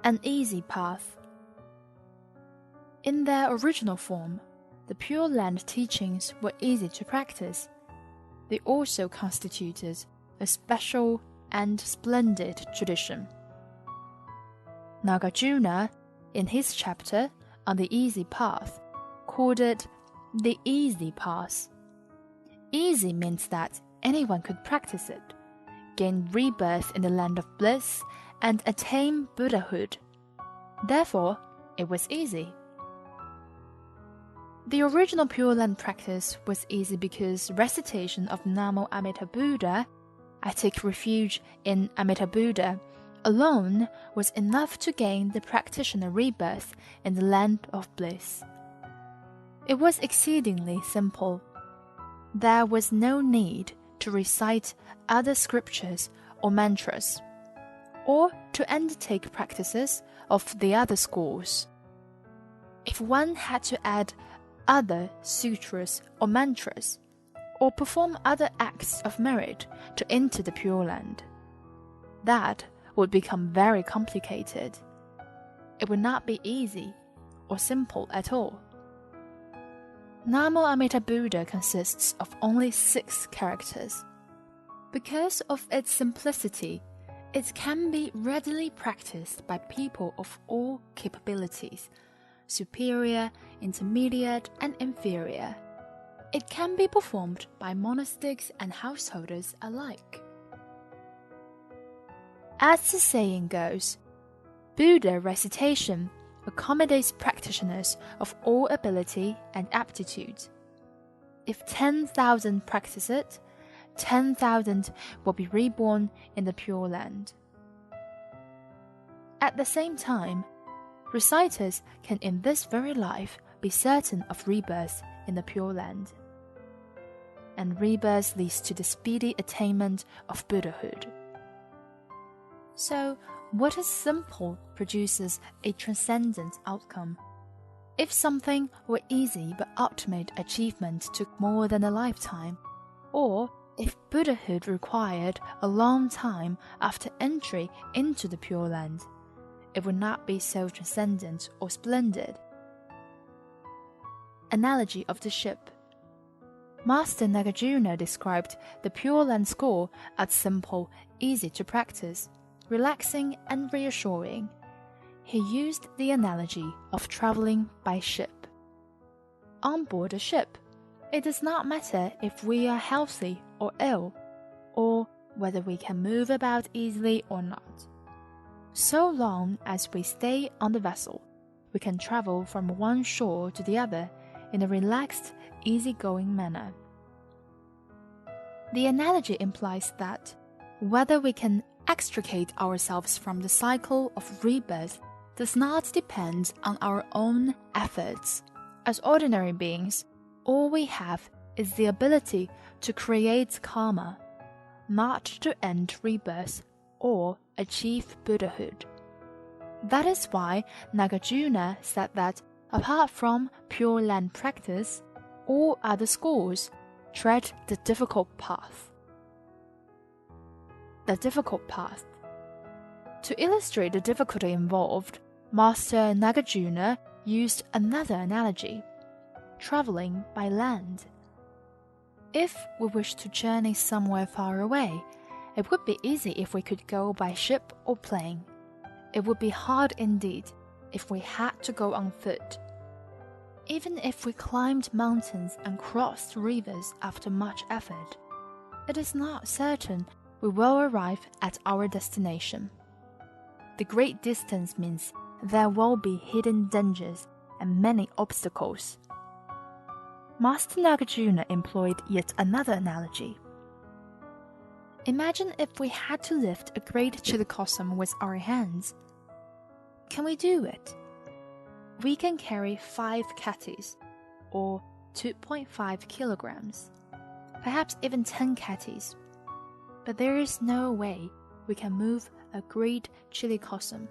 an easy path. In their original form, the Pure Land teachings were easy to practice. They also constituted a special and splendid tradition. Nagarjuna, in his chapter on the easy path, called it the easy path. Easy means that anyone could practice it, gain rebirth in the Land of Bliss, and attain Buddhahood. Therefore, it was easy. The original Pure Land practice was easy because recitation of Namo Amitabha Buddha, I take refuge in Amitabha Buddha, alone was enough to gain the practitioner rebirth in the Land of Bliss. It was exceedingly simple. There was no need to recite other scriptures or mantras, or to undertake practices of the other schools. If one had to add other sutras or mantras, or perform other acts of merit to enter the Pure Land, that would become very complicated. It would not be easy or simple at all. Namo Amitabha Buddha consists of only 6 characters. Because of its simplicity, it can be readily practiced by people of all capabilities, superior, intermediate, and inferior. It can be performed by monastics and householders alike. As the saying goes, Buddha recitation accommodates practitioners of all ability and aptitude. If 10,000 practice it, 10,000 will be reborn in the Pure Land. At the same time, reciters can in this very life be certain of rebirth in the Pure Land. And rebirth leads to the speedy attainment of Buddhahood. So, what is simple produces a transcendent outcome. If something were easy but ultimate achievement took more than a lifetime, or if Buddhahood required a long time after entry into the Pure Land, it would not be so transcendent or splendid. Analogy of the ship. Master Nagarjuna described the Pure Land school as simple, easy to practice, relaxing and reassuring. He used the analogy of traveling by ship. On board a ship, it does not matter if we are healthy or ill, or whether we can move about easily or not. So long as we stay on the vessel, we can travel from one shore to the other in a relaxed, easygoing manner. The analogy implies that whether we can extricate ourselves from the cycle of rebirth does not depend on our own efforts. As ordinary beings, all we have is the ability to create karma, not to end rebirth or achieve Buddhahood. That is why Nagarjuna said that apart from Pure Land practice, all other schools tread the difficult path. The difficult path. To illustrate the difficulty involved, Master Nagarjuna used another analogy, traveling by land. If we wish to journey somewhere far away, it would be easy if we could go by ship or plane. It would be hard indeed if we had to go on foot. Even if we climbed mountains and crossed rivers after much effort, it is not certain we will arrive at our destination. The great distance means there will be hidden dangers and many obstacles. Master Nagarjuna employed yet another analogy. Imagine if we had to lift a great chillicosm with our hands. Can we do it? We can carry 5 catties, or 2.5 kilograms, perhaps even 10 catties. But there is no way we can move a great chillicosm.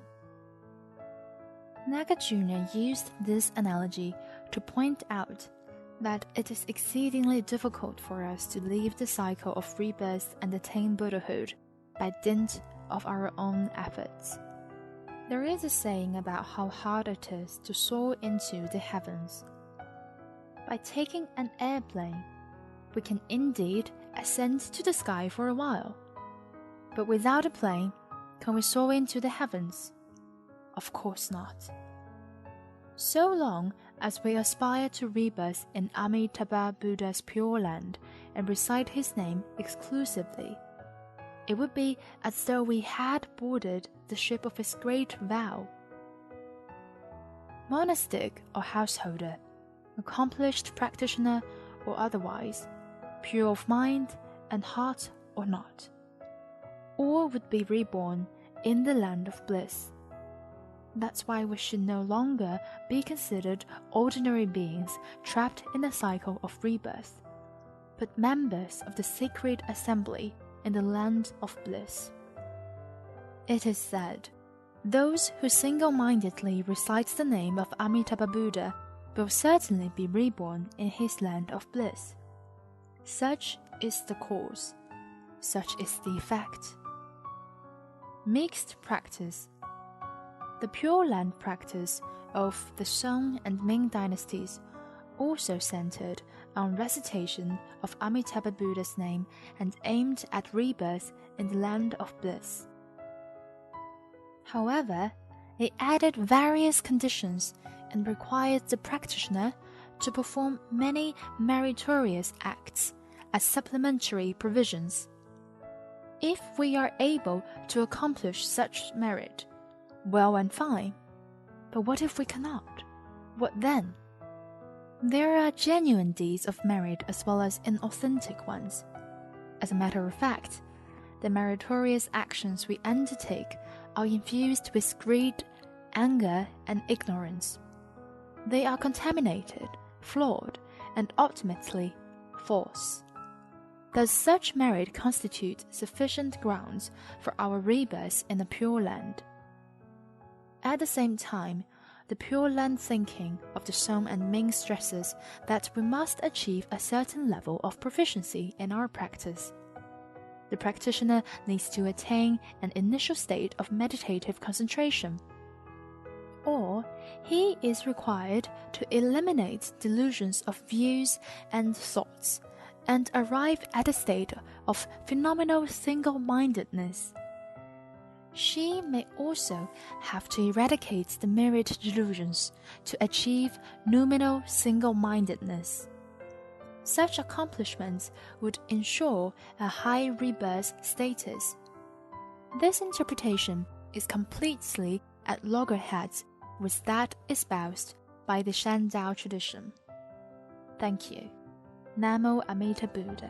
Nagarjuna used this analogy to point out that it is exceedingly difficult for us to leave the cycle of rebirth and attain Buddhahood by dint of our own efforts. There is a saying about how hard it is to soar into the heavens. By taking an airplane, we can indeed ascend to the sky for a while. But without a plane, can we soar into the heavens? Of course not. So long as we aspire to rebirth in Amitabha Buddha's Pure Land and recite his name exclusively, it would be as though we had boarded the ship of his great vow. Monastic or householder, accomplished practitioner or otherwise, pure of mind and heart or not, all would be reborn in the Land of Bliss. That's why we should no longer be considered ordinary beings trapped in a cycle of rebirth, but members of the sacred assembly in the Land of Bliss. It is said, those who single-mindedly recite the name of Amitabha Buddha will certainly be reborn in his Land of Bliss. Such is the cause, such is the effect. Mixed practice. The Pure Land practice of the Song and Ming dynasties also centered on recitation of Amitabha Buddha's name and aimed at rebirth in the Land of Bliss. However, it added various conditions and required the practitioner to perform many meritorious acts as supplementary provisions. If we are able to accomplish such merit, well and fine. But what if we cannot? What then? There are genuine deeds of merit as well as inauthentic ones. As a matter of fact, the meritorious actions we undertake are infused with greed, anger, and ignorance. They are contaminated, flawed, and ultimately false. Does such merit constitute sufficient grounds for our rebirth in the Pure Land? At the same time, the Pure Land thinking of the Song and Ming stresses that we must achieve a certain level of proficiency in our practice. The practitioner needs to attain an initial state of meditative concentration, or he is required to eliminate delusions of views and thoughts and arrive at a state of phenomenal single-mindedness. She may also have to eradicate the merit delusions to achieve noumenal single-mindedness. Such accomplishments would ensure a high rebirth status. This interpretation is completely at loggerheads with that espoused by the Shandao tradition. Thank you. Namo Amitabha Buddha.